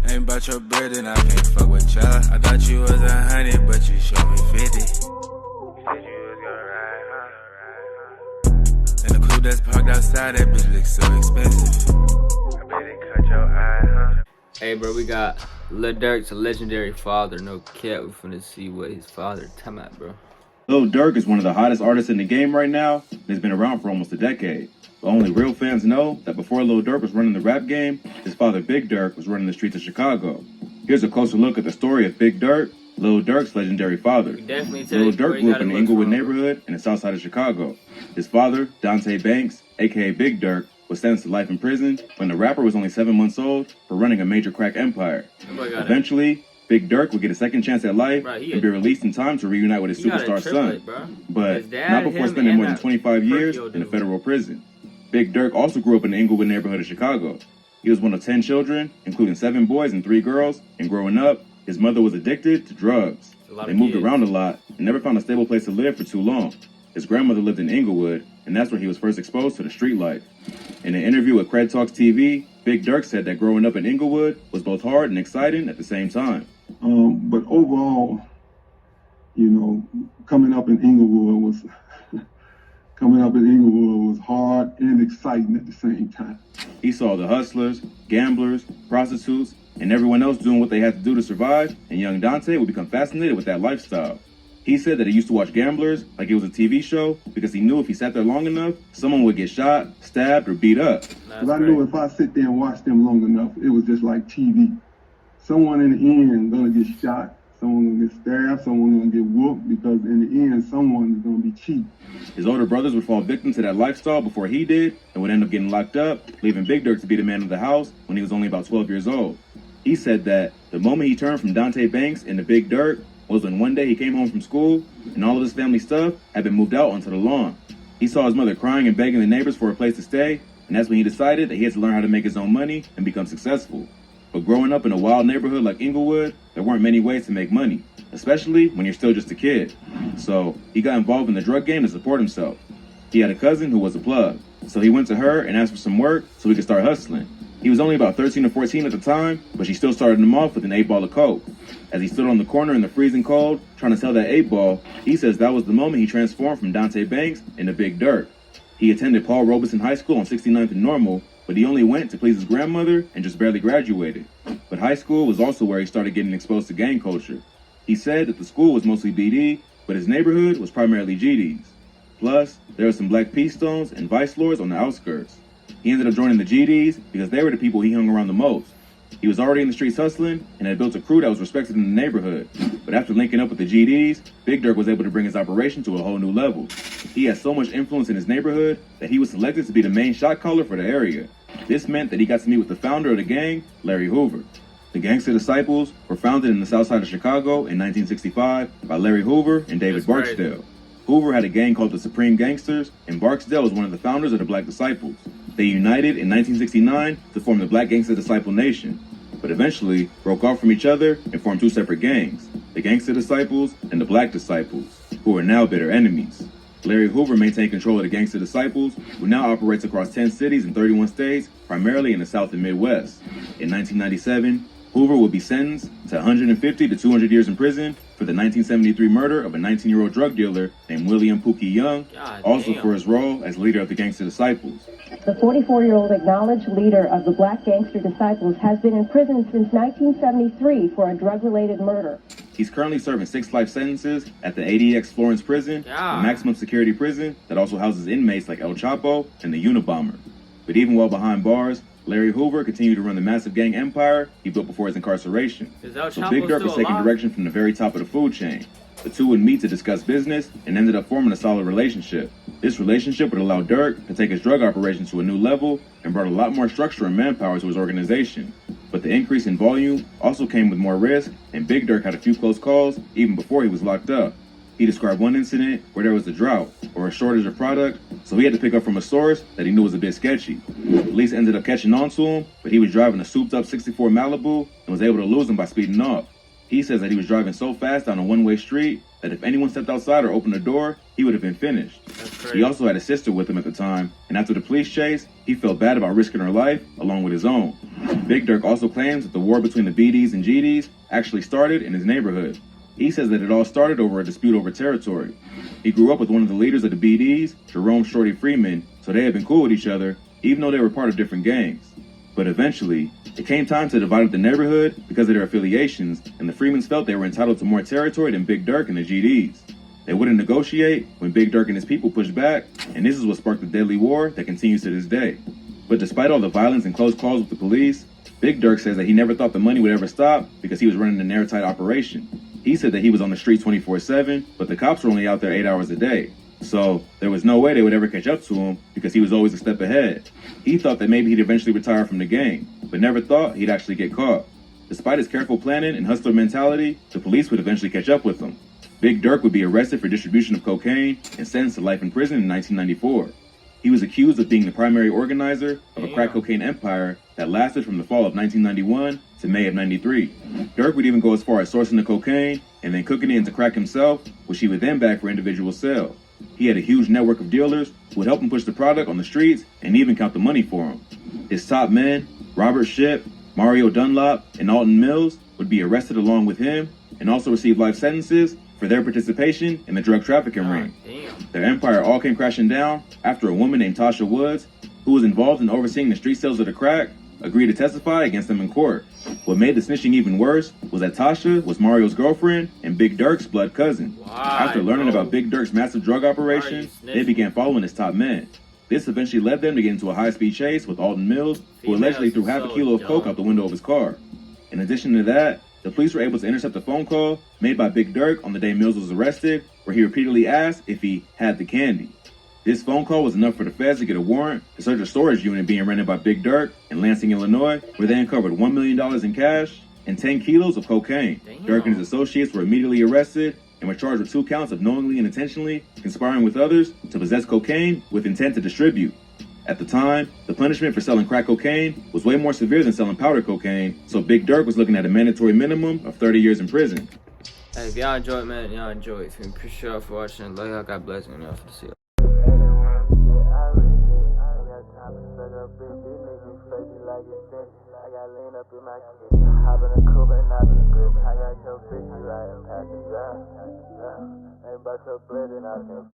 Ain't about your bread and I can't fuck with ya. I thought you was 100, but you showed me 50. You said you was gonna ride, huh? And the coupe that's parked outside, that bitch looks so expensive. I bet it cut your eye, huh? Hey, bro, we got Lil Durk's a legendary father. No cap, we finna see what his father tell about, bro. Lil Durk is one of the hottest artists in the game right now and has been around for almost a decade. But only real fans know that before Lil Durk was running the rap game, his father Big Durk was running the streets of Chicago. Here's a closer look at the story of Big Durk, Lil Durk's legendary father. Lil Durk grew up in the Inglewood neighborhood in the south side of Chicago. His father, Dante Banks, aka Big Durk, was sentenced to life in prison when the rapper was only 7 months old for running a major crack empire. Eventually, Big Durk would get a second chance at life and be released in time to reunite with his superstar son, but not before spending more than 25 years in a federal prison. Big Durk also grew up in the Inglewood neighborhood of Chicago. He was one of 10 children, including 7 boys and 3 girls, and growing up, his mother was addicted to drugs. They moved around a lot and never found a stable place to live for too long. His grandmother lived in Inglewood, and that's where he was first exposed to the street life. In an interview with Cred Talks TV, Big Durk said that growing up in Inglewood was both hard and exciting at the same time. But overall, you know, coming up in Inglewood was hard and exciting at the same time. He saw the hustlers, gamblers, prostitutes, and everyone else doing what they had to do to survive, and young Dante would become fascinated with that lifestyle. He said that he used to watch Gamblers like it was a TV show because he knew if he sat there long enough, someone would get shot, stabbed, or beat up. Because I knew if I sit there and watch them long enough, it was just like TV. Someone in the end gonna get shot, someone gonna get stabbed, someone gonna get whooped, because in the end, someone is gonna be cheap. His older brothers would fall victim to that lifestyle before he did and would end up getting locked up, leaving Big Durk to be the man of the house when he was only about 12 years old. He said that the moment he turned from Dante Banks into Big Durk was when one day he came home from school and all of his family stuff had been moved out onto the lawn. He saw his mother crying and begging the neighbors for a place to stay, and that's when he decided that he had to learn how to make his own money and become successful. But growing up in a wild neighborhood like Inglewood, there weren't many ways to make money, especially when you're still just a kid. So he got involved in the drug game to support himself. He had a cousin who was a plug, so he went to her and asked for some work so he could start hustling. He was only about 13 or 14 at the time, but she still started him off with an 8-ball of coke. As he stood on the corner in the freezing cold, trying to sell that 8-ball, he says that was the moment he transformed from Dante Banks into Big Durk. He attended Paul Robeson High School on 69th and Normal, but he only went to please his grandmother and just barely graduated. But high school was also where he started getting exposed to gang culture. He said that the school was mostly BD, but his neighborhood was primarily GDs. Plus, there were some black P-stones and vice lords on the outskirts. He ended up joining the GDs because they were the people he hung around the most. He was already in the streets hustling and had built a crew that was respected in the neighborhood. But after linking up with the GDs, Big Durk was able to bring his operation to a whole new level. He had so much influence in his neighborhood that he was selected to be the main shot caller for the area. This meant that he got to meet with the founder of the gang, Larry Hoover. The Gangster Disciples were founded in the south side of Chicago in 1965 by Larry Hoover and David Barksdale. Hoover had a gang called the Supreme Gangsters, and Barksdale was one of the founders of the Black Disciples. They united in 1969 to form the Black Gangster Disciple Nation, but eventually broke off from each other and formed 2 separate gangs, the Gangster Disciples and the Black Disciples, who are now bitter enemies. Larry Hoover maintained control of the Gangster Disciples, who now operates across 10 cities in 31 states, primarily in the South and Midwest. In 1997, Hoover would be sentenced to 150 to 200 years in prison for the 1973 murder of a 19-year-old drug dealer named William Pookie Young, also for his role as leader of the Gangster Disciples. The 44-year-old acknowledged leader of the Black Gangster Disciples has been in prison since 1973 for a drug-related murder. He's currently serving 6 life sentences at the ADX Florence prison, a maximum security prison that also houses inmates like El Chapo and the Unabomber. But even while behind bars, Larry Hoover continued to run the massive gang empire he built before his incarceration. So Big Durk was taking direction from the very top of the food chain. The two would meet to discuss business and ended up forming a solid relationship. This relationship would allow Durk to take his drug operations to a new level and brought a lot more structure and manpower to his organization. But the increase in volume also came with more risk, and Big Durk had a few close calls even before he was locked up. He described one incident where there was a drought or a shortage of product, so he had to pick up from a source that he knew was a bit sketchy. Police ended up catching on to him, but he was driving a souped-up 64 Malibu and was able to lose him by speeding off. He says that he was driving so fast down a one-way street that if anyone stepped outside or opened the door, he would have been finished. That's crazy. He also had a sister with him at the time, and after the police chase, he felt bad about risking her life along with his own. Big Durk also claims that the war between the BDs and GDs actually started in his neighborhood. He says that it all started over a dispute over territory. He grew up with one of the leaders of the BDs, Jerome Shorty Freeman, so they had been cool with each other, even though they were part of different gangs. But eventually, it came time to divide up the neighborhood because of their affiliations, and the Freemans felt they were entitled to more territory than Big Durk and the GDs. They wouldn't negotiate when Big Durk and his people pushed back, and this is what sparked the deadly war that continues to this day. But despite all the violence and close calls with the police, Big Durk says that he never thought the money would ever stop because he was running an airtight operation. He said that he was on the street 24/7, but the cops were only out there 8 hours a day. So there was no way they would ever catch up to him because he was always a step ahead. He thought that maybe he'd eventually retire from the game, but never thought he'd actually get caught. Despite his careful planning and hustler mentality, the police would eventually catch up with him. Big Durk would be arrested for distribution of cocaine and sentenced to life in prison in 1994. He was accused of being the primary organizer of a crack cocaine empire that lasted from the fall of 1991 to May of 93. Durk would even go as far as sourcing the cocaine and then cooking it into crack himself, which he would then bag for individual sale. He had a huge network of dealers who would help him push the product on the streets and even count the money for him. His top men, Robert Shipp, Mario Dunlop, and Alton Mills, would be arrested along with him and also receive life sentences for their participation in the drug trafficking ring. Their empire all came crashing down after a woman named Tasha Woods, who was involved in overseeing the street sales of the crack, agreed to testify against them in court. What made the snitching even worse was that Tasha was Mario's girlfriend and Big Durk's blood cousin. After learning about Big Durk's massive drug operation, they began following his top men. This eventually led them to get into a high-speed chase with Alton Mills, who allegedly threw half a kilo of coke out the window of his car. In addition to that, the police were able to intercept a phone call made by Big Durk on the day Mills was arrested, where he repeatedly asked if he had the candy. This phone call was enough for the feds to get a warrant to search a storage unit being rented by Big Durk in Lansing, Illinois, where they uncovered $1 million in cash and 10 kilos of cocaine. Durk and his associates were immediately arrested and were charged with 2 counts of knowingly and intentionally conspiring with others to possess cocaine with intent to distribute. At the time, the punishment for selling crack cocaine was way more severe than selling powder cocaine, so Big Durk was looking at a mandatory minimum of 30 years in prison. Hey, if y'all enjoy it, man, y'all enjoy it. Appreciate y'all for watching. Love y'all. God bless you. And y'all for the see. I got lean up in my shit. Hop in a coupe and not in the grip. I got your bitch riding past the drive. Ain't about your blood and I can